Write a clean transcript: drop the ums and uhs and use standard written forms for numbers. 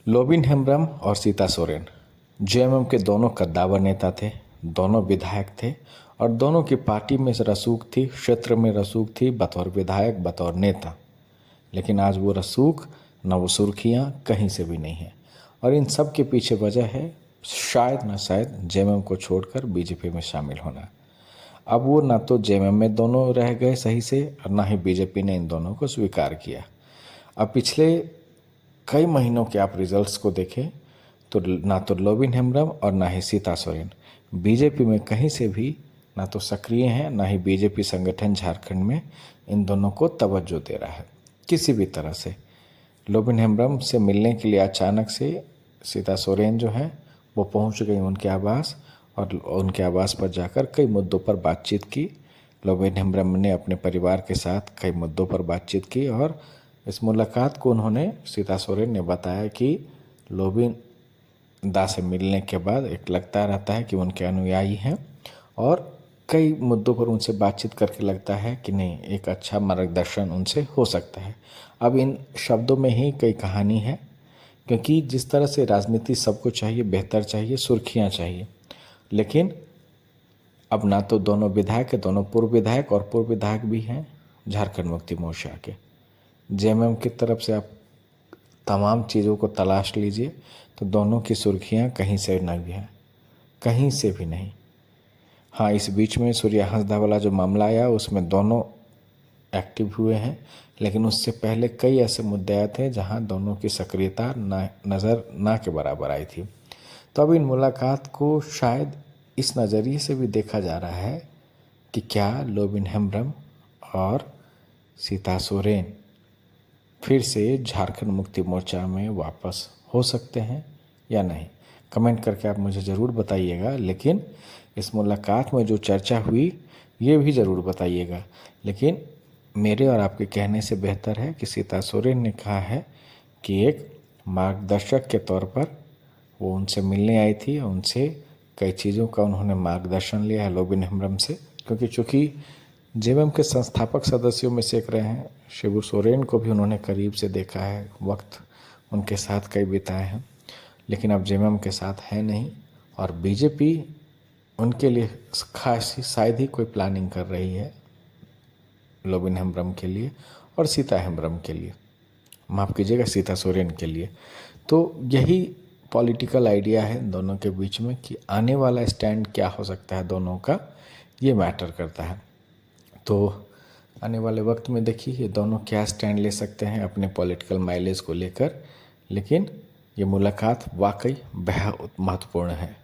लोबिन हेम्ब्रम और सीता सोरेन जेएमएम के दोनों कद्दावर नेता थे, दोनों विधायक थे और दोनों की पार्टी में रसूख थी, क्षेत्र में रसूख थी बतौर विधायक, बतौर नेता। लेकिन आज वो रसूख न वो सुर्खियाँ कहीं से भी नहीं है और इन सब के पीछे वजह है शायद न शायद जेएमएम को छोड़कर बीजेपी में शामिल होना। अब वो ना तो जेएमएम में दोनों रह गए सही से और ना ही बीजेपी ने इन दोनों को स्वीकार किया। अब पिछले कई महीनों के आप रिजल्ट्स को देखें तो ना तो लोबिन हेम्ब्रम और ना ही सीता सोरेन बीजेपी में कहीं से भी ना तो सक्रिय हैं, ना ही बीजेपी संगठन झारखंड में इन दोनों को तवज्जो दे रहा है किसी भी तरह से। लोबिन हेम्ब्रम से मिलने के लिए अचानक से सीता सोरेन जो है वो पहुंच गई उनके आवास और उनके आवास पर जाकर कई मुद्दों पर बातचीत की। लोबिन हेम्ब्रम ने अपने परिवार के साथ कई मुद्दों पर बातचीत की और इस मुलाकात को उन्होंने सीता सोरेन ने बताया कि लोबिन दा से मिलने के बाद एक लगता रहता है कि उनके अनुयायी हैं और कई मुद्दों पर उनसे बातचीत करके लगता है कि नहीं एक अच्छा मार्गदर्शन उनसे हो सकता है। अब इन शब्दों में ही कई कहानी है, क्योंकि जिस तरह से राजनीति सबको चाहिए, बेहतर चाहिए, सुर्खियाँ चाहिए, लेकिन अब ना तो दोनों विधायक है, दोनों पूर्व विधायक और पूर्व विधायक भी हैं झारखंड मुक्ति मोर्चा के। जेएमएम की तरफ से आप तमाम चीज़ों को तलाश लीजिए तो दोनों की सुर्खियाँ कहीं से नहीं है, कहीं से भी नहीं। हाँ, इस बीच में सूर्या हंसदा वाला जो मामला आया उसमें दोनों एक्टिव हुए हैं, लेकिन उससे पहले कई ऐसे मुद्दे आए थे जहां दोनों की सक्रियता नज़र ना के बराबर आई थी। तो अब इन मुलाकात को शायद इस नज़रिए से भी देखा जा रहा है कि क्या लोबिन हेम्ब्रम और सीता सोरेन फिर से झारखंड मुक्ति मोर्चा में वापस हो सकते हैं या नहीं। कमेंट करके आप मुझे ज़रूर बताइएगा, लेकिन इस मुलाकात में जो चर्चा हुई ये भी ज़रूर बताइएगा। लेकिन मेरे और आपके कहने से बेहतर है कि सीता सोरेन ने कहा है कि एक मार्गदर्शक के तौर पर वो उनसे मिलने आई थी और उनसे कई चीज़ों का उन्होंने मार्गदर्शन लिया है लोबिन हेम्ब्रम से, क्योंकि चूँकि जेएमएम के संस्थापक सदस्यों में से एक रहे हैं। शिबू सोरेन को भी उन्होंने करीब से देखा है, वक्त उनके साथ कई बिताए हैं, लेकिन अब जेएमएम के साथ है नहीं और बीजेपी उनके लिए खासी शायद ही कोई प्लानिंग कर रही है लोबिन हेम्ब्रम के लिए और सीता हेम्ब्रम के लिए, माफ़ कीजिएगा सीता सोरेन के लिए। तो यही पॉलिटिकल आइडिया है दोनों के बीच में कि आने वाला स्टैंड क्या हो सकता है दोनों का, ये मैटर करता है। तो आने वाले वक्त में देखिए ये दोनों क्या स्टैंड ले सकते हैं अपने पॉलिटिकल माइलेज को लेकर, लेकिन ये मुलाकात वाकई बेहद महत्वपूर्ण है।